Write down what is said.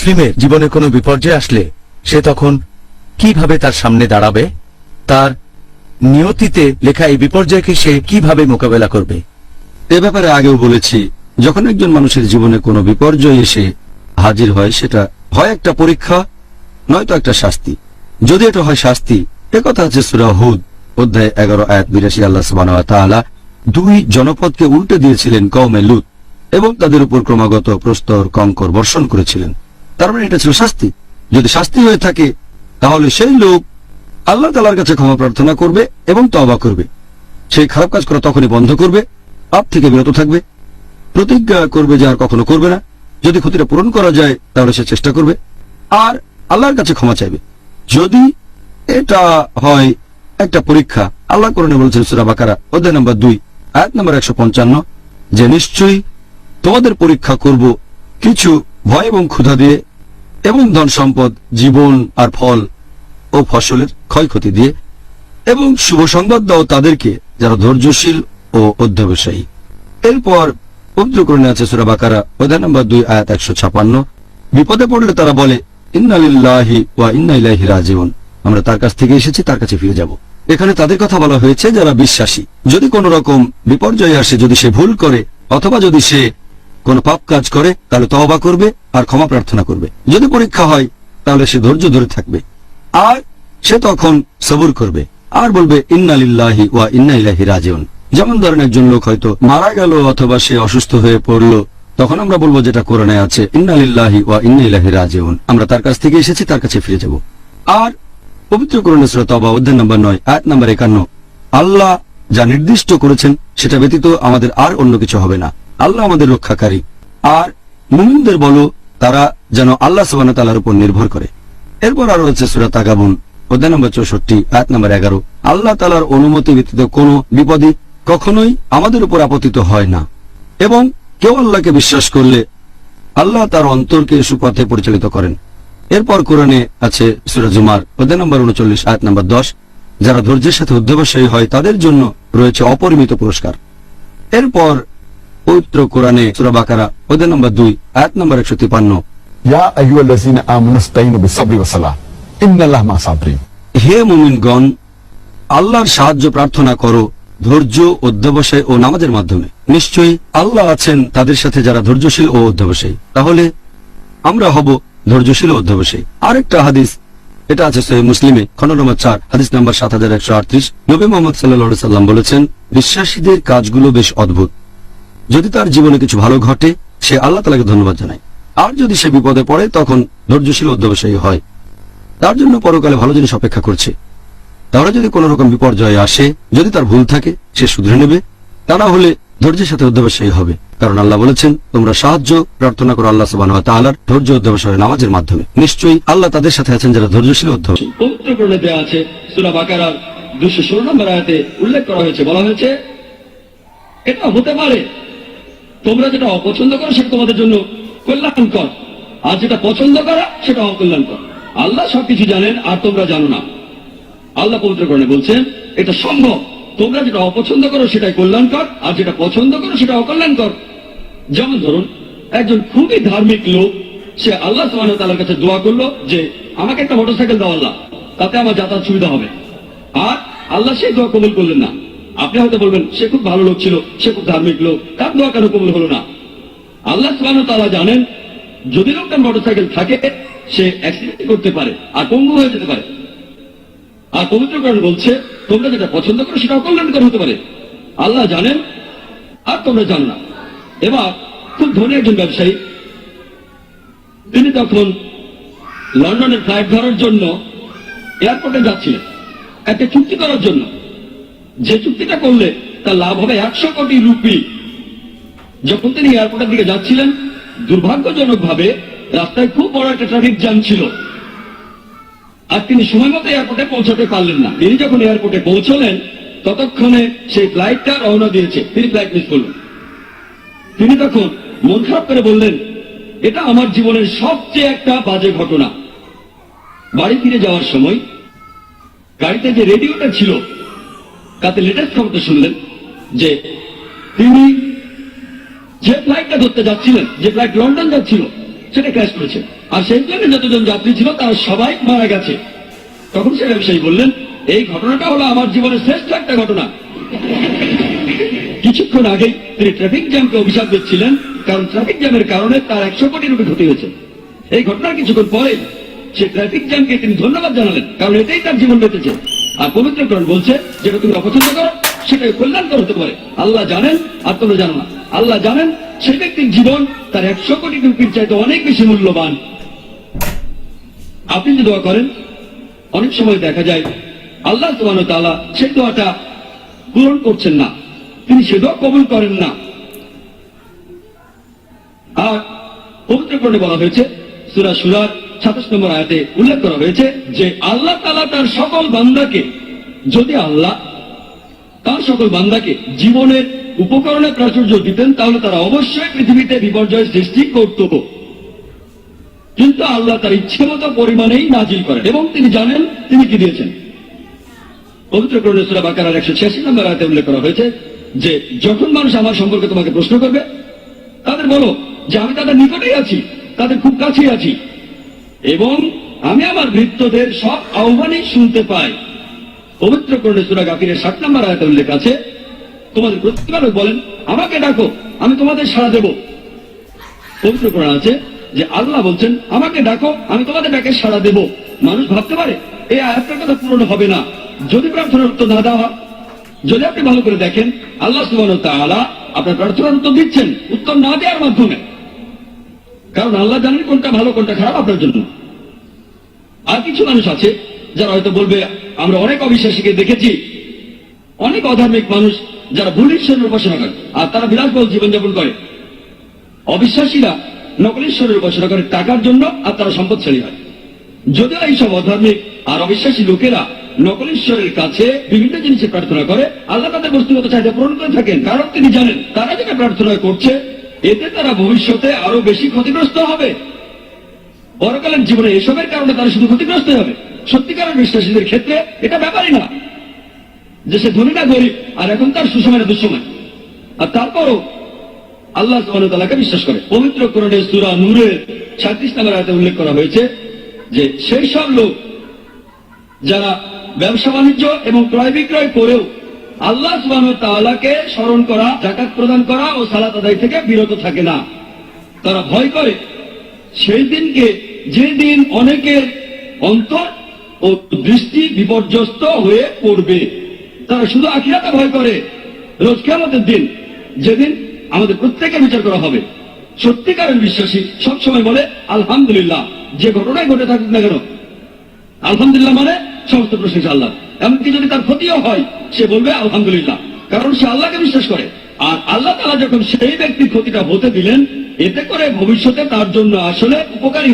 মুসলিমের জীবনে কোনো বিপর্যয় আসলে সে তখন কিভাবে তার সামনে দাঁড়াবে, তার নিয়তিতে লেখা এই বিপর্যয়কে সে কিভাবে মোকাবেলা করবে? এ ব্যাপারে আগেও বলেছি, যখন একজন মানুষের জীবনে কোনো বিপর্যয় এসে হাজির হয়, সেটা হয় একটা পরীক্ষা, নয়তো একটা শাস্তি। যদি এটা হয় শাস্তি, একথা আছে সূরা হুদ অধ্যায় 11 আয়াত 82, আল্লাহ সুবহানাহু ওয়া তাআলা দুই জনপদকে উল্টে দিয়েছিলেন, কওমে লূত, এবং তাদের উপর ক্রমাগত প্রস্তর কঙ্কর বর্ষণ করেছিলেন। তার মানে এটা ছিল শাস্তি। যদি শাস্তি হয়ে থাকে তাহলে সেই লোক আল্লাহ তাআলার কাছে ক্ষমা প্রার্থনা করবে এবং তওবা করবে। সেই খারাপ কাজ করা তখনই বন্ধ করবে, পাপ থেকে বিরত থাকবে, প্রতিজ্ঞা করবে যে আর কখনো করবে না। যদি ক্ষতিটা পূরণ করা যায় তাহলে সে চেষ্টা করবে আর আল্লাহর কাছে ক্ষমা চাইবে। যদি এটা হয় একটা পরীক্ষা, আল্লাহ কোরআনে বলেছেন সূরা বাকারা অধ্যায় নম্বর 2 আয়াত নম্বর 155 যে নিশ্চয়ই তোমাদের পরীক্ষা করব কিছু ভয় এবং ক্ষুধা দিয়ে এবং ধন সম্পদ, জীবন আর ফল ও ফসলের ক্ষয়ক্ষতি দিয়ে, এবং শুভ সংবাদ দাও তাদেরকে যারা ধৈর্যশীল ও অধ্যবসায়ী। এরপর পবিত্র কোরআনে আছে সূরা বাকারা অধ্যায় নম্বর 2 আয়াত 156 বিপদে পড়লে তারা বলে ইন্না লিল্লাহি ওয়া ইন্না ইলাইহি রাজিউন, আমরা তার কাছ থেকে এসেছি, তার কাছে ফিরে যাব। এখানে তাদের কথা বলা হয়েছে যারা বিশ্বাসী। যদি কোনো রকম বিপর্যয় আসে, যদি সে ভুল করে অথবা যদি সে কোনো পাপ কাজ করে, তাহলে তওবা করবে আর ক্ষমা প্রার্থনা করবে। যদি পরীক্ষা হয় তাহলে সে ধৈর্য ধরে থাকবে আর সে তখন সবুর করবে আর বলবে ইন্না লিল্লাহি ওয়া ইন্না ইলাইহি রাজিউন। যেমন ধরেন একজন লোক হয়তো মারা গেল অথবা সে অসুস্থ হয়ে পড়লো, তখন আমরা বলবো যেটা কোরআনে আছে ইন্না লিল্লাহি ওয়া ইন্না ইলাইহি রাজিউন, আমরা তার কাছ থেকে এসেছি, তার কাছে ফিরে যাব। আর পবিত্র কোরআনে সূরা তাওবা অধ্যায় নম্বর 9 আয়াত নম্বর 51 আল্লাহ যা নির্দিষ্ট করেছেন সেটা ব্যতীত আমাদের আর অন্য কিছু হবে না, আল্লাহ আমাদের রক্ষাকারী। আর মুমিনদের বলো তারা যেন আল্লাহ সুবহানাহু ওয়া তাআলার উপর নির্ভর করে। এরপর আরো হচ্ছে সূরা তাগাবুন অধ্যায় নম্বর 64 আয়াত নম্বর 11 আল্লাহ তাআলার অনুমতি ব্যতীত কোনো বিপদই কখনোই আমাদের উপর আপতিত হয় না, এবং কেউ আল্লাহকে বিশ্বাস করলে আল্লাহ তার অন্তরকে সুপথে পরিচালিত করেন। এরপর কোরআনে আছে সূরা জুমার অধ্যায় নম্বর 39 আয়াত নম্বর 10 যারা ধৈর্যের সাথে অধ্যবসায়ী হয় তাদের জন্য রয়েছে অপরিমিত পুরস্কার। এরপর পবিত্র কোরআনে সূরা বাকারা অধ্যায় নম্বর 2 আয়াত নম্বর 153 ইয়া আইয়ুহাল্লাযীনা আমানু ইসতাঈনু বিস-সাবরি ওয়াস-সালাহ ইন্নাল্লাহা মা'আস-সাবিরিন, হে মুমিনগণ, আল্লাহর সাহায্য প্রার্থনা করো ধৈর্য, অধ্যবসায় ও নামাজের মাধ্যমে। নিশ্চয়ই আল্লাহ আছেন তাদের সাথে যারা ধৈর্যশীল ও অধ্যবসায়ী। তাহলে আমরা হব ধৈর্যশীল ও অধ্যবসায়ী। আরেকটা হাদিস, এটা আছে সহিহ মুসলিমে খণ্ড নম্বর 4 হাদিস নম্বর 7138 নবী মুহাম্মদ সাল্লাল্লাহু আলাইহি সাল্লাম বলেছেন, বিশ্বাসীদের কাজগুলো বেশ অদ্ভুত। যদি তার জীবনে কিছু ভালো ঘটে সে আল্লাহ তাআলাকে ধন্যবাদ জানায়, আর যদি সে বিপদে পড়ে তখন ধৈর্যশীল অধ্যবসায়ী হয়। তার জন্য পরকালে ভালো জিনিস অপেক্ষা করছে। তাহলে যদি কোন রকম বিপর্যয় আসে, যদি তার ভুল থাকে সে শুধরে নেবে, তা না হলে ধৈর্যের সাথে অধ্যবসায়ী হবে। কারণ আল্লাহ বলেছেন তোমরা সাহায্য প্রার্থনা করো আল্লাহ সুবহানাহু ওয়া তাআলার ধৈর্য অধ্যবসায় নামাজের মাধ্যমে। নিশ্চয়ই আল্লাহ তাদের সাথে আছেন যারা ধৈর্যশীল অধ্যবসায়ী। পবিত্র কোরআনে দেয়া আছে সূরা বাকারার 216 নম্বর আয়াতে উল্লেখ করা হয়েছে, বলা হয়েছে এটা হতে পারে তোমরা যেটা অপছন্দ করো সেটা তোমাদের জন্য কল্যাণকর, আর যেটা পছন্দ করা সেটা অকল্যাণকর। আল্লাহ সবকিছু জানেন আর তোমরা জানো না। আল্লাহ পবিত্র কোরআনে বলছেন এটা সম্ভব, তোমরা যেটা অপছন্দ করো সেটাই কল্যাণকর আর যেটা পছন্দ করো সেটা অকল্যাণকর। যেমন ধরুন একজন খুবই ধার্মিক লোক, সে আল্লাহ সুবহানাহু ওয়া তাআলার কাছে দোয়া করলো যে আমাকে একটা মোটরসাইকেল দাও আল্লাহ, তাতে আমার যাতায়াত সুবিধা হবে। আর আল্লাহ সেই দোয়া কবুল করলেন না। আপনি হয়তো বলবেন সে খুব ভালো লোক ছিল, সে খুব ধার্মিক লোক, তার দোয়া কেন কবুল হলো না? আল্লাহ সুবহানাহু ওয়া তাআলা জানেন যদি লোকটার মোটরসাইকেল থাকে সে অ্যাক্সিডেন্ট করতে পারে আর পঙ্গু হয়ে যেতে পারে। আর পবিত্র কোরআন বলছে তোমরা যেটা পছন্দ করো সেটা অকল্যাণকর হতে পারে। আল্লাহ জানেন আর তোমরা জানো না। এবার খুব ধনী একজন ব্যবসায়ী, তিনি তখন লন্ডনের ফ্লাইট ধরার জন্য এয়ারপোর্টে যাচ্ছিলেন একটা চুক্তি করার জন্য, যে চুক্তিটা করলে তার লাভ হবে 100 কোটি রুপি। যখন তিনি এয়ারপোর্টের দিকে যাচ্ছিলেন, দুর্ভাগ্যজনক ভাবে রাস্তায় খুব বড় একটা ট্রাফিক জ্যাম ছিল আর তিনি সময় মতো এয়ারপোর্টে পৌঁছাতে পারলেন না। তিনি যখন এয়ারপোর্টে পৌঁছলেন ততক্ষণে সেই ফ্লাইটটা রওনা দিয়েছে, তিনি ফ্লাইট মিস করলেন। তিনি তখন মন খারাপ করে বললেন এটা আমার জীবনের সবচেয়ে একটা বাজে ঘটনা। বাড়ি ফিরে যাওয়ার সময় গাড়িতে যে রেডিওটা ছিল তাতে লেটেস্ট খবরটা শুনলেন যে তিনি যে ফ্লাইটটা ধরতে যাচ্ছিলেন, যে ফ্লাইট লন্ডন যাচ্ছিল, সেটা ক্র্যাশ করেছে। আর সেই প্লেনে যতজন যাত্রী ছিল তারা সবাই মারা গেছে। তখন সে ব্যবসায়ী বললেন, এই ঘটনাটা হলো আমার জীবনের শ্রেষ্ঠ একটা ঘটনা। কিছুক্ষণ আগেই তিনি ট্রাফিক জ্যামকে অভিশাপ দিচ্ছিলেন, কারণ ট্রাফিক জ্যামের কারণে তার 100 কোটি রুপি ক্ষতি হয়েছে। এই ঘটনার কিছুক্ষণ পরে সে ট্রাফিক জ্যামকে তিনি ধন্যবাদ জানালেন, কারণ এটাই তার জীবন বেঁচেছে। আর পবিত্র কোরআন বলছে, যেটা তুমি অপছন্দ করো সেটাই কল্যাণকর হতে পারে। আল্লাহ জানেন আর তোমরা জানো না। আল্লাহ জানেন সেই ব্যক্তির জীবন তার 100 কোটি রুপির চাইতে অনেক বেশি মূল্যবান। আপনি যে দোয়া করেন, অনেক সময় দেখা যায় আল্লাহ সুবহানাহু ওয়া তাআলা সেই দোয়াটা পূরণ করছেন না, তিনি সে দোয়া কবুল করেন না। আর পবিত্র কোরআনে বলা হয়েছে, সূরা শুরার 27 নম্বর আয়াতে উল্লেখ করা হয়েছে যে আল্লাহ তাআলা তার সকল বান্দাকে, যদি আল্লাহ তার সকল বান্দাকে জীবনের উপকরণে প্রাচুর্য দিতেন তাহলে তারা অবশ্যই পৃথিবীতে বিপর্যয় সৃষ্টি করত, কিন্তু আল্লাহ তার ইচ্ছে মতো পরিমাণেই নাজিল করেন এবং তিনি জানেন তিনি কি দিয়েছেন। পবিত্র কোরআনে সূরা বাকারার 186 নম্বর আয়াতে উল্লেখ করা হয়েছে যে যখন মানুষ আমার সম্পর্কে তোমাকে প্রশ্ন করবে, তাদের বলো যে আমি তাদের নিকটেই আছি, তাদের খুব কাছেই আছি, এবং আমি আমার ভৃত্যদের সব আহ্বানই শুনতে পাই। পবিত্র কোরআনে সূরা গাফিরের 60 নম্বর আয়াতে উল্লেখ আছে, তোমাদের প্রতিপালক বলেন আমাকে ডাকো, আমি তোমাদের সাড়া দেব। পবিত্র কোরআন আছে যে আল্লাহ বলছেন আমাকে ডাকো, আমি তোমাদের ডাকে সাড়া দেব। মানুষ ভাবতে পারে এই আয়াতটার কথা পূরণ হবে না যদি প্রার্থনার উত্তর না দেওয়া হয়। যদি আপনি ভালো করে দেখেন, আল্লাহ সুবহানাহু ওয়া তাআলা আপনার প্রার্থনার উত্তর দিচ্ছেন উত্তর না দেওয়ার মাধ্যমে, কারণ আল্লাহ জানেন কোনটা ভালো কোনটা খারাপ আপনার জন্য। আর কিছু মানুষ আছে যারা হয়তো বলবে, আমরা অনেক অবিশ্বাসীকে দেখেছি, অনেক অধার্মিক মানুষ যারা ভুল ঈশ্বরের উপাসনা করে আর তারা বিলাসবহুল জীবনযাপন করে। অবিশ্বাসীরা নকল ঈশ্বরের উপাসনা করে টাকার জন্য আর তারা সম্পদশালী হয়। যদিও এইসব অধার্মিক আর অবিশ্বাসী লোকেরা নকল ঈশ্বরের কাছে বিভিন্ন জিনিসে প্রার্থনা করে, আল্লাহ তাদের বস্তুগত চাহিদা পূরণ করে থাকেন, কারণ তিনি জানেন তারা যেটা প্রার্থনা করছে এতে তারা ভবিষ্যতে আরো বেশি ক্ষতিগ্রস্ত হবে। পরকালের জীবনে এসবের কারণে তারা শুধু ক্ষতিগ্রস্ত হবে। সত্যিকারের বিশ্বাসীদের ক্ষেত্রে এটা ব্যাপারই না যে সে ধনী না গরিব, আর এখন তার সুসময় না দুঃসময়, আর তারপরও আল্লাহ সুবহানাহু ওয়া তাআলাকে বিশ্বাস করে। পবিত্র কোরআনে সূরা নূরের 37 নম্বর আয়াতে উল্লেখ করা হয়েছে যে সেই সব লোক যারা ব্যবসা বাণিজ্য এবং ক্রয় বিক্রয় করেও আল্লাহ সুবহানাহু ওয়া তাআলাকে স্মরণ করা, যাকাত প্রদান করা ও সালাত আদায় থেকে বিরত থাকে না। তারা ভয় করে সেই দিনকে, যেদিন অনেকের অন্তর ও দৃষ্টি বিপর্যস্ত হয়ে পড়বে। তারা শুধু আখিরাতে ভয় করে, রোজ কিয়ামতের দিন, যেদিন আমাদের প্রত্যেকের বিচার করা হবে। সত্যিকারের বিশ্বাসী সবসময় বলে আলহামদুলিল্লাহ, যে ঘটনায় ঘটে থাকুক না কেন আলহামদুলিল্লাহ, মানে সমস্ত প্রশংসা আল্লাহ। এমনকি যদি তার ক্ষতিও হয় সে বলবে আলহামদুলিল্লাহ, কারণ সে আল্লাহকে বিশ্বাস করে। আর আল্লাহ তাআলা যখন সেই ব্যক্তির ক্ষতিটা হতে দিলেন, এতে করে ভবিষ্যতে তার জন্য আসলে উপকারী